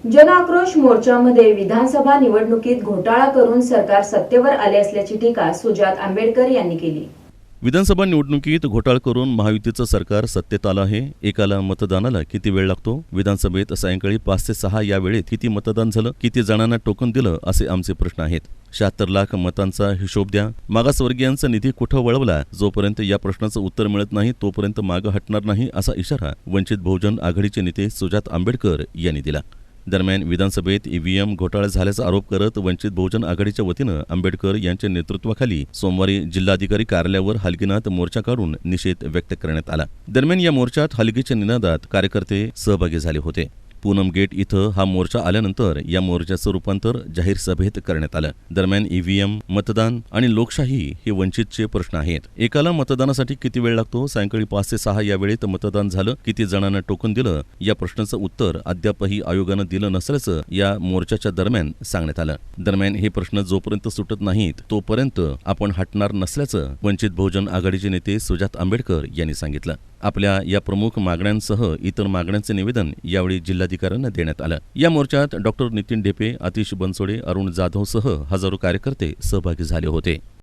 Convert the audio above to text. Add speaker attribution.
Speaker 1: जनआक्रोश मोर्चामध्ये विधानसभा निवडणुकीत घोटाळा करून सरकार सत्तेवर आले असल्याची टीका सुजात आंबेडकर यांनी केली।
Speaker 2: विधानसभा निवडणुकीत घोटाळा करून महायुतीचं सरकार सत्तेत आलं आहे। एकाला मतदानाला किती वेळ लागतो? विधानसभेत सायंकाळी 5 ते 6 या वेळेत किती मतदान झालं? किती जणांना टोकन दिलं? असे आमचे प्रश्न आहेत। 76 लाख मतांचा हिशोब द्या। मागासवर्गीयांचा निधी कुठं वळवला? जोपर्यंत या प्रश्नाचं उत्तर मिळत नाही तोपर्यंत मागं हटणार नाही असा इशारा वंचित बहुजन आघाडीचे नेते सुजात आंबेडकर यांनी दिला। दरम्यान विधानसभेत ईव्हीएम घोटाळा झाल्याचा आरोप करत वंचित बहुजन आघाडीच्या वतीनं आंबेडकर यांच्या नेतृत्वाखाली सोमवारी जिल्हाधिकारी कार्यालयावर हलगीनाथ मोर्चा काढून निषेध व्यक्त करण्यात आला। दरम्यान या मोर्चात हलगीच्या निनादात कार्यकर्ते सहभागी झाले होते। पूनम गेट इथं हा मोर्चा आल्यानंतर या मोर्चाचं रूपांतर जाहीर सभेत करण्यात आलं। दरम्यान ईव्हीएम, मतदान आणि लोकशाही हे वंचितचे प्रश्न आहेत। एकाला मतदानासाठी किती वेळ लागतो? सायंकाळी 5 ते 6 या वेळेत मतदान झालं? किती जणांना टोकन दिलं? या प्रश्नाचं उत्तर अद्यापही आयोगानं दिलं नसल्याचं या मोर्चाच्या दरम्यान सांगण्यात आलं। दरम्यान हे प्रश्न जोपर्यंत सुटत नाहीत तोपर्यंत आपण हटणार नसल्याचं वंचित बहुजन आघाडीचे नेते सुजात आंबेडकर यांनी सांगितलं। आपल्या या प्रमुख मागण्यांसह इतर मागण्यांचे निवेदन यावेळी जिल्हाधिकाऱ्यांना देण्यात आलं। या मोर्चात डॉक्टर नितीन ढेपे, आतिश बनसोडे, अरुण जाधव सह हजारो कार्यकर्ते सहभागी झाले होते।